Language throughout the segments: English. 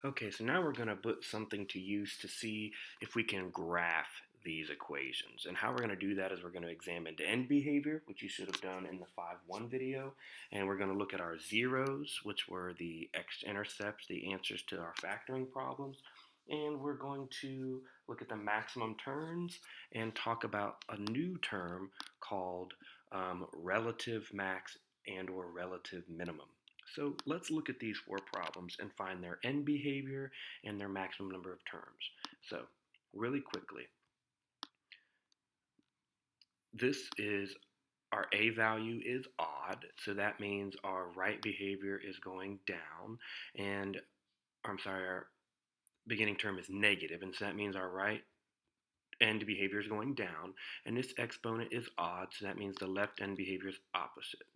Okay, so now we're going to put something to use to see if we can graph these equations. And how we're going to do that is we're going to examine the end behavior, which you should have done in the 5-1 video. And we're going to look at our zeros, which were the x-intercepts, the answers to our factoring problems. And we're going to look at the maximum terms and talk about a new term called relative max and or relative minimum. So let's look at these four problems and find their end behavior and their maximum number of terms. So really quickly, this is our A value is odd, so that means our right behavior is going down, and our beginning term is negative, and so that means our right end behavior is going down, and this exponent is odd, so that means the left end behavior is opposite.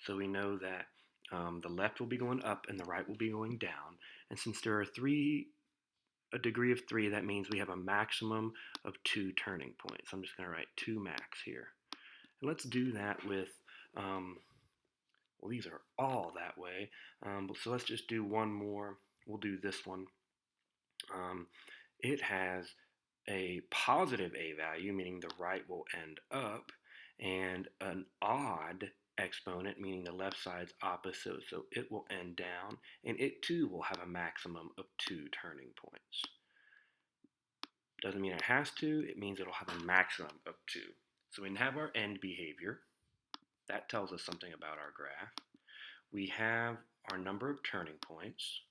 So we know that the left will be going up and the right will be going down, and since there are a degree of 3, that means we have a maximum of 2 turning points. I'm just going to write 2 max here. And let's do that with, well, these are all that way, so let's just do one more. We'll do this one. It has a positive A value, meaning the right will end up, and an odd exponent, meaning the left side's opposite, so it will end down, and it too will have a maximum of 2 turning points. Doesn't mean it has to, it means it'll have a maximum of 2. So we have our end behavior. That tells us something about our graph. We have our number of turning points,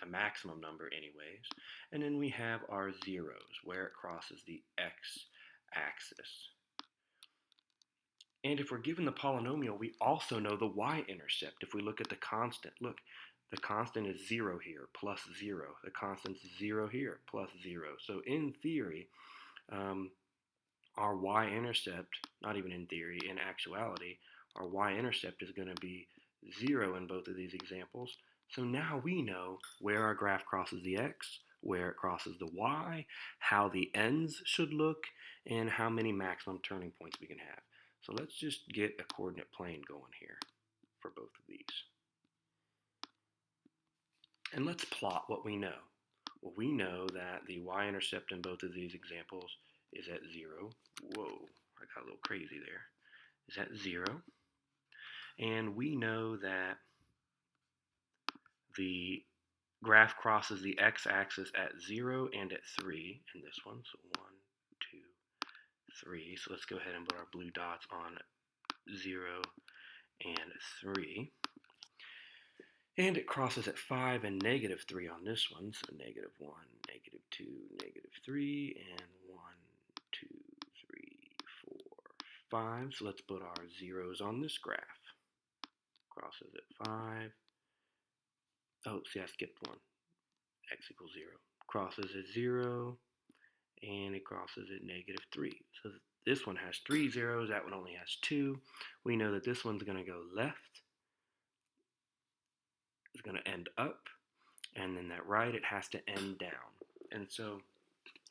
a maximum number anyways, and then we have our zeros, where it crosses the x-axis. And if we're given the polynomial, we also know the y-intercept. If we look at the constant, look, the constant is 0 here, plus 0. The constant's 0 here, plus 0. So in theory, our y-intercept, not even in theory, in actuality, our y-intercept is going to be 0 in both of these examples. So now we know where our graph crosses the x, where it crosses the y, how the ends should look, and how many maximum turning points we can have. So let's just get a coordinate plane going here for both of these. And let's plot what we know. Well, we know that the y-intercept in both of these examples is at 0. Whoa, I got a little crazy there. Is at 0. And we know that the graph crosses the x-axis at 0 and at 3 in this one. So 1, 2, 3. So let's go ahead and put our blue dots on 0 and 3. And it crosses at 5 and negative 3 on this one. So negative 1, negative 2, negative 3, and 1, 2, 3, 4, 5. So let's put our zeros on this graph. Crosses at 5. Oh, see, I skipped one. X equals 0. Crosses at 0, and it crosses at negative 3. So this one has 3 zeros, that one only has 2. We know that this one's going to go left. It's going to end up, and then that right, it has to end down. And so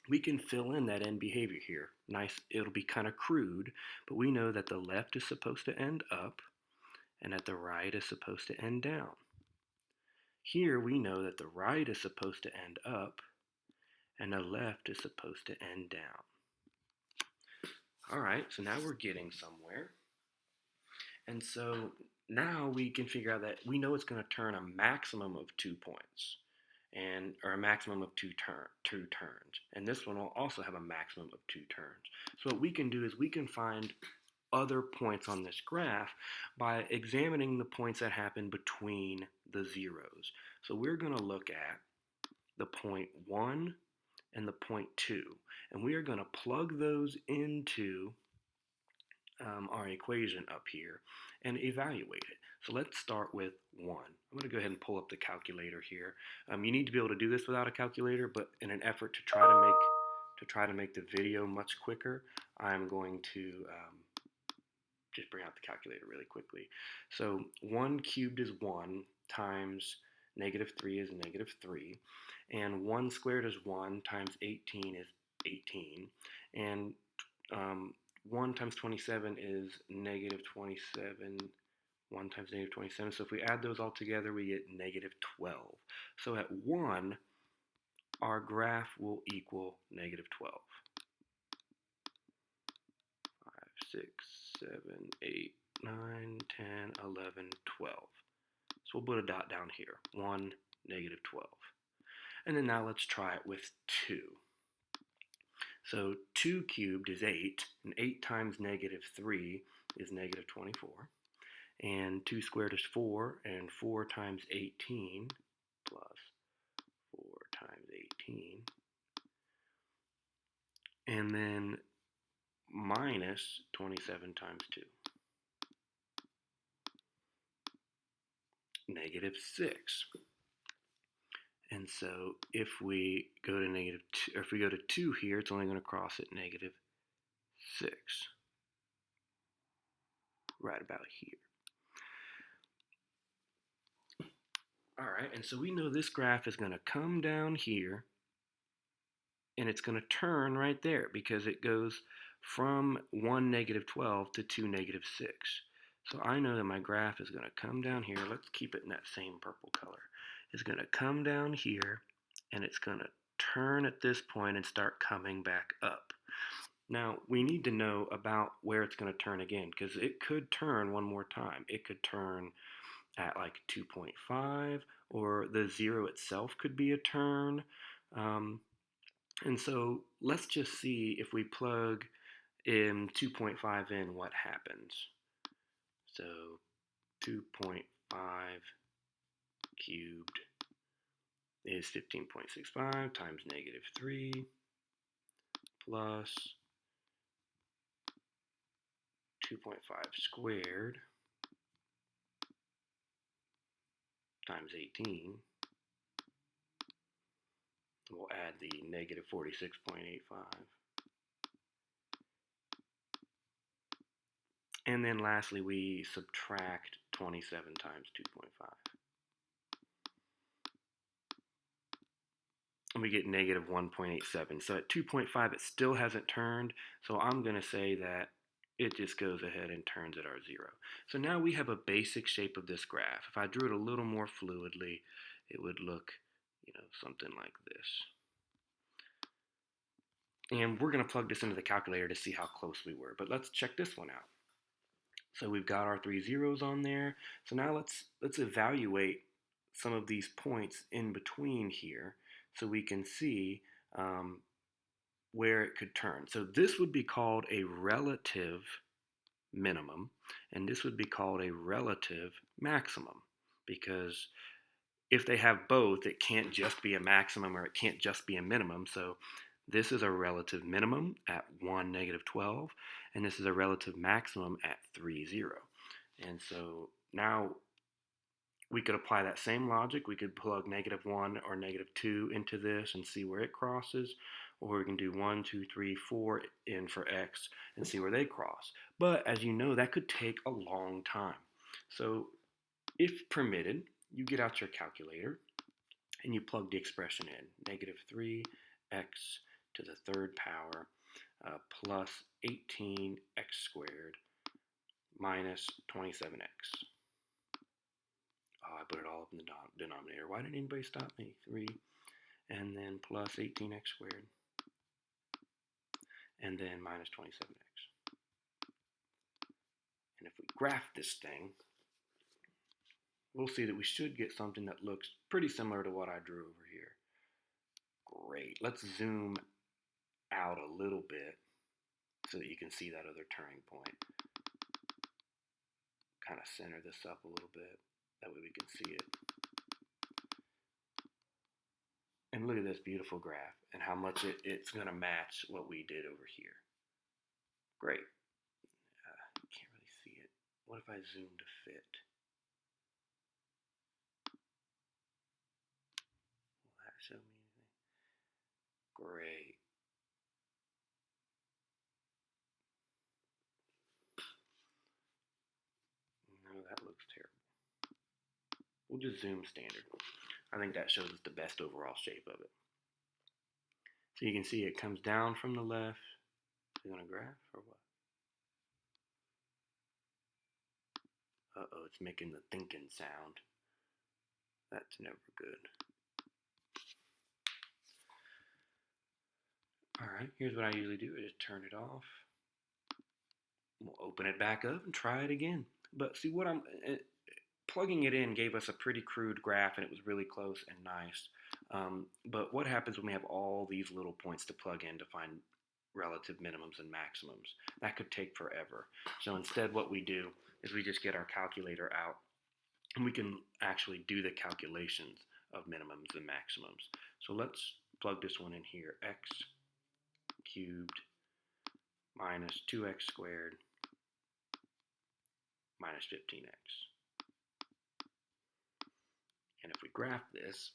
we can fill in that end behavior here. Nice, it'll be kind of crude, but we know that the left is supposed to end up, and that the right is supposed to end down. Here we know that the right is supposed to end up, and the left is supposed to end down. All right, so now we're getting somewhere. And so now we can figure out that we know it's going to turn a maximum of 2 points, or a maximum of two turns. And this one will also have a maximum of 2 turns. So what we can do is we can find other points on this graph by examining the points that happen between the zeros. So we're going to look at the point 1 and the point 2, and we are going to plug those into our equation up here and evaluate it. So let's start with 1. I'm going to go ahead and pull up the calculator here. You need to be able to do this without a calculator, but in an effort to try to make the video much quicker, I'm going to just bring out the calculator really quickly. So 1 cubed is 1 times negative 3 is negative 3, and 1 squared is 1 times 18 is 18, and 1 times 27 is negative 27. 1 times negative 27. So if we add those all together, we get negative 12. So at 1, our graph will equal negative 12. 5, 6, 7, 8, 9, 10, 11, 12. So we'll put a dot down here. 1, negative 12. And then now let's try it with 2. So 2 cubed is 8, and 8 times negative 3 is negative 24. And 2 squared is 4, and 4 times 18 plus 4 times 18. And then minus 27 times 2. Negative 6. And so if we go to negative 2, or if we go to 2 here, it's only going to cross at negative 6. Right about here. All right, and so we know this graph is going to come down here, and it's going to turn right there because it goes from 1, negative 12 to 2, negative 6. So I know that my graph is going to come down here. Let's keep it in that same purple color. It's going to come down here, and it's going to turn at this point and start coming back up. Now, we need to know about where it's going to turn again, because it could turn one more time. It could turn at like 2.5, or the 0 itself could be a turn. And so let's just see if we plug in 2.5 in, what happens. So 2.5 cubed is 15.65 times negative 3 plus 2.5 squared times 18. We'll add the negative 46.85. And then lastly, we subtract 27 times 2.5. And we get negative 1.87. So at 2.5, it still hasn't turned. So I'm going to say that it just goes ahead and turns at our 0. So now we have a basic shape of this graph. If I drew it a little more fluidly, it would look, something like this. And we're going to plug this into the calculator to see how close we were. But let's check this one out. So we've got our 3 zeros on there. So now let's evaluate some of these points in between here so we can see where it could turn. So this would be called a relative minimum, and this would be called a relative maximum, because if they have both, it can't just be a maximum or it can't just be a minimum. So this is a relative minimum at 1, negative 12, and this is a relative maximum at 3, 0. And so now we could apply that same logic. We could plug negative 1 or negative 2 into this and see where it crosses, or we can do 1, 2, 3, 4 in for x and see where they cross. But as you know, that could take a long time. So if permitted, you get out your calculator and you plug the expression in. Negative 3x to the third power plus 18x squared minus 27x. Oh, I put it all up in the denominator. Why didn't anybody stop me? 3, and then plus 18x squared, and then minus 27x. And if we graph this thing, we'll see that we should get something that looks pretty similar to what I drew over here. Great. Let's zoom out a little bit so that you can see that other turning point. Kind of center this up a little bit. That way we can see it. And look at this beautiful graph and how much it's going to match what we did over here. Great. You can't really see it. What if I zoom to fit? Will that show me anything? Great. No, that looks terrible. We'll just zoom standard. I think that shows us the best overall shape of it. So you can see it comes down from the left. Is it going to graph or what? Uh-oh, it's making the thinking sound. That's never good. right, here's what I usually do. I just turn it off. We'll open it back up and try it again. But see what plugging it in gave us a pretty crude graph, and it was really close and nice. But what happens when we have all these little points to plug in to find relative minimums and maximums? That could take forever. So instead what we do is we just get our calculator out, and we can actually do the calculations of minimums and maximums. So let's plug this one in here. X cubed minus 2x squared minus 15x. And if we graph this,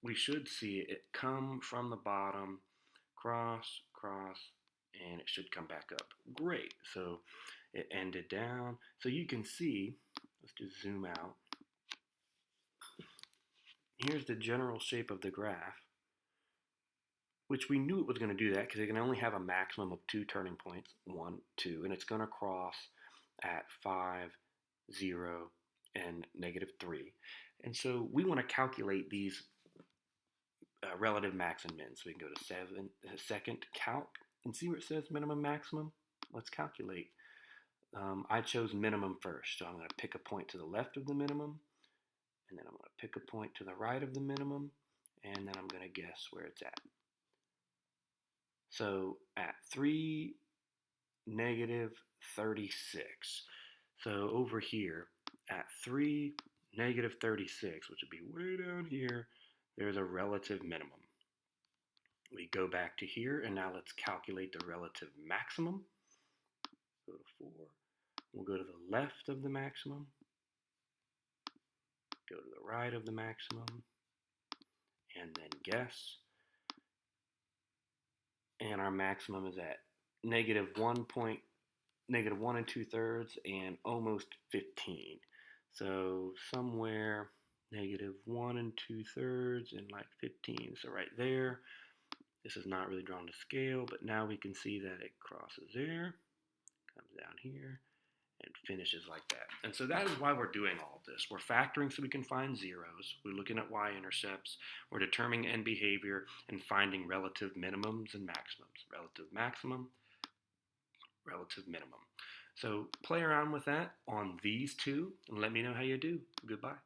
we should see it come from the bottom, cross, cross, and it should come back up. Great. So it ended down. So you can see, let's just zoom out. Here's the general shape of the graph, which we knew it was going to do that because it can only have a maximum of 2 turning points, 1, 2, and it's going to cross at 5, 0, and -3. And so we want to calculate these relative max and min. So we can go to second calc and see where it says minimum maximum. Let's calculate. I chose minimum first, so I'm going to pick a point to the left of the minimum, and then I'm going to pick a point to the right of the minimum, and then I'm going to guess where it's at. So at 3, -36. So over here at 3, -36, which would be way down here, there's a relative minimum. We go back to here, and now let's calculate the relative maximum. Go to 4. We'll go to the left of the maximum, go to the right of the maximum, and then guess. And our maximum is at -1 2/3 and almost 15. So somewhere -1 2/3 and like 15. So right there, this is not really drawn to scale, but now we can see that it crosses there, comes down here, and finishes like that. And so that is why we're doing all of this. We're factoring so we can find zeros. We're looking at y-intercepts. We're determining end behavior and finding relative minimums and maximums. Relative maximum, relative minimum. So play around with that on these two and let me know how you do. Goodbye.